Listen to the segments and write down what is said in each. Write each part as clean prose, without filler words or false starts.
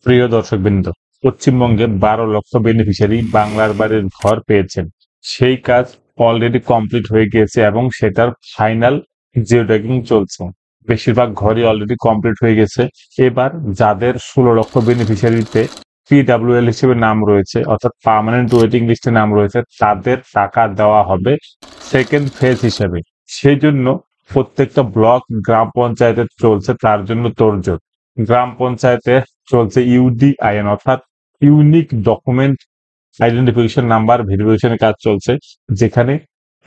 প্রিয় দর্শকবৃন্দ, পশ্চিমবঙ্গে ১২ লক্ষ বেনিফিশিয়ারি বাংলার বাড়ির ঘর পেয়েছেন। সেই কাজ অলরেডি কমপ্লিট হয়ে গিয়েছে এবং সেটার ফাইনাল জিওট্যাগিং চলছে। বেশিরভাগ ঘরই অলরেডি কমপ্লিট হয়ে গেছে। এবার যাদের ১৬ লক্ষ বেনিফিশিয়ারিতে পিডাব্লিউএল হিসেবে নাম রয়েছে, অর্থাৎ পার্মানেন্ট ওয়েটিং লিস্টে নাম রয়েছে, তাদের টাকা দেওয়া হবে সেকেন্ড ফেজ হিসেবে। সেই জন্য প্রত্যেকটা ব্লক গ্রাম পঞ্চায়েতে চলছে তার জন্য তোড়জোড়। গ্রাম পঞ্চায়েতে চলছে ইউডিআইএন, অর্থাৎ ইউনিক ডকুমেন্ট আইডেন্টিফিকেশন নাম্বার ভেরিফিকেশনের কাজ চলছে, যেখানে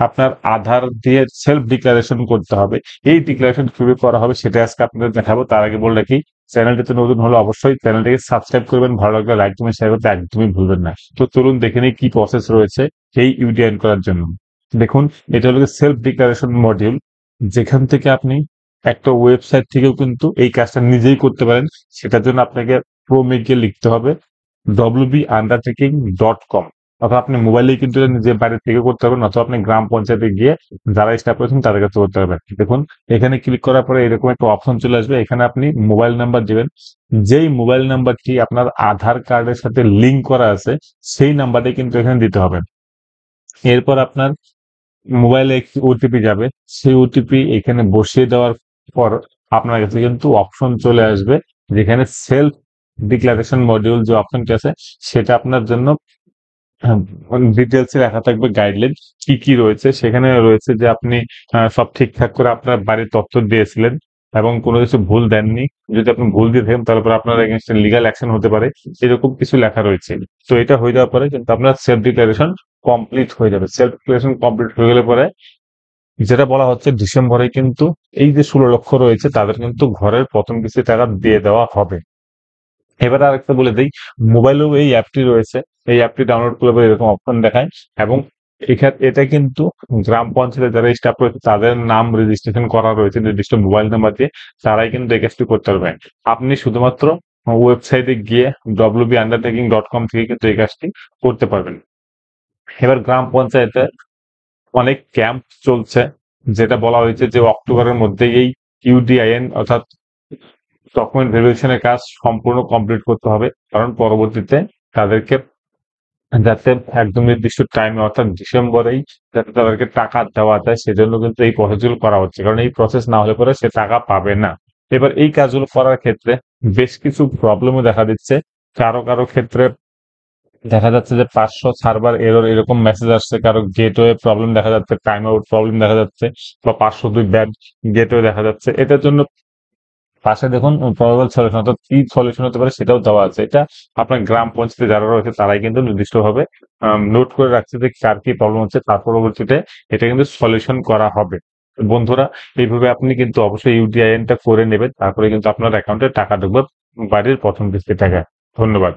আপনার আধার দিয়ে সেলফ ডিক্লারেশন করতে হবে। এই ডিক্লারেশন কিভাবে করা হবে সেটা আজকে আপনাদের দেখাবো। তার আগে বলে রাখি, চ্যানেলটিতে নতুন হলে অবশ্যই চ্যানেলটিকে সাবস্ক্রাইব করবেন, ভালো লাগলে লাইক কমেন্ট শেয়ার করতে একদমই ভুলবেন না। তো চলুন দেখে নিই কি প্রসেস রয়েছে এই ইউডিআইএন করার জন্য। দেখুন, এটা হলো সেলফ ডিক্লারেশন মডিউল, যেখান থেকে আপনি একটা ওয়েবসাইট থেকেও কিন্তু এই কাজটা নিজেই করতে পারেন। সেটার জন্য আপনাকে ক্রোমে গিয়ে লিখতে হবে wb_undertaking.com, অথবা আপনি মোবাইলেই কিন্তু এটা নিজের বাড়ি থেকে করতে পারবেন, অথবা আপনি গ্রাম পঞ্চায়েতে গিয়ে যারা স্টাফ রয়েছেন তাদের কাছে করতে পারবেন। দেখুন, এখানে ক্লিক করার পরে এরকম একটা অপশন চলে আসবে। এখানে আপনি মোবাইল নাম্বার দিবেন। যেই মোবাইল নাম্বারটি আপনার আধার কার্ডের সাথে লিঙ্ক করা আছে সেই নাম্বারটাই কিন্তু এখানে দিতে হবে। এরপর আপনার মোবাইলে একটি ওটিপি যাবে। সেই ওটিপি এখানে বসিয়ে দেওয়ার পর আপনার কাছে কিন্তু অপশন চলে আসবে, যেখানে সেলফ ডিক্লারেশন মডিউল যে অপশনটি আছে সেটা আপনার জন্য ডিটেলসে লেখা থাকবে গাইডলাইন কি কি রয়েছে। সেখানে রয়েছে যে আপনি সব ঠিকঠাক করে আপনার বাড়ির তথ্য দিয়েছিলেন এবং কোনো কিছু ভুল দেননি। যদি আপনি ভুল দিয়ে থাকেন তাহলে পরে আপনার এগেইনস্টে লিগ্যাল অ্যাকশন হতে পারে, এরকম কিছু লেখা রয়েছে। তো এটা হয়ে যাওয়ার পরে কিন্তু আপনার সেলফ ডিক্লারেশন কমপ্লিট হয়ে যাবে। সেলফ ডিক্লারেশন কমপ্লিট হয়ে গেলে পরে যেটা বলা হচ্ছে, ডিসেম্বরে কিন্তু এই যে ১৬ লক্ষ রয়েছে তাদের কিন্তু ঘরের প্রথম কিস্তি টাকা দিয়ে দেওয়া হবে। এবার আরেকটা বলে দিই, মোবাইলেও এই অ্যাপটি রয়েছে। এই অ্যাপটি ডাউনলোড করলে পরে এরকম অপশন দেখায় এবং এটা কিন্তু গ্রাম পঞ্চায়েতে যারা স্টাফ রয়েছে তাদের নাম রেজিস্ট্রেশন করা রয়েছে নির্দিষ্ট মোবাইল নাম্বার দিয়ে, তারাই কিন্তু এই কাজটি করতে পারবেন। আপনি শুধুমাত্র ওয়েবসাইটে গিয়ে wb_undertaking.com থেকে কিন্তু এই কাজটি করতে পারবেন। এবার গ্রাম পঞ্চায়েতে অনেক ক্যাম্প চলছে, যেটা বলা হয়েছে যে অক্টোবরের মধ্যে এই ইউডিআইএন অর্থাৎ ডকুমেন্ট ভেরিফিকেশনের কাজ সম্পূর্ণ কমপ্লিট করতে হবে, কারণ পরবর্তীতে তাদেরকে যাতে একদম নির্দিষ্ট টাইমে অর্থাৎ ডিসেম্বরেই যাতে তাদেরকে টাকা দেওয়া যায়, সেজন্য কিন্তু এই প্রসেসগুলো করা হচ্ছে। কারণ এই প্রসেস না হলে পরে সে টাকা পাবে না। এবার এই কাজগুলো করার ক্ষেত্রে বেশ কিছু প্রবলেমও দেখা দিচ্ছে। কারো কারো ক্ষেত্রে দেখা যাচ্ছে যে ৫০০ সার্ভার এরর এরকম মেসেজ আসছে, কারো গেটওয়ে প্রবলেম দেখা যাচ্ছে, টাইম আউট প্রবলেম দেখা যাচ্ছে, বা ৫০২ ব্যাড গেটওয়ে দেখা যাচ্ছে। এটার জন্য পাশে দেখুন প্রবাবল সলিউশন, অর্থাৎ কি সলিউশন হতে পারে সেটাও দেওয়া আছে। এটা আপনার গ্রাম পঞ্চায়েতে যারা রয়েছে তারাই কিন্তু নির্দিষ্টভাবে নোট করে রাখছে যে কার কি প্রবলেম হচ্ছে, তার পরবর্তীতে এটা কিন্তু সলিউশন করা হবে। বন্ধুরা, এইভাবে আপনি কিন্তু অবশ্যই ইউডিআইএন টা করে নেবেন, তারপরে কিন্তু আপনার অ্যাকাউন্টে টাকা ঢুকবে বাড়ির প্রথম কিস্তি টাকা। ধন্যবাদ।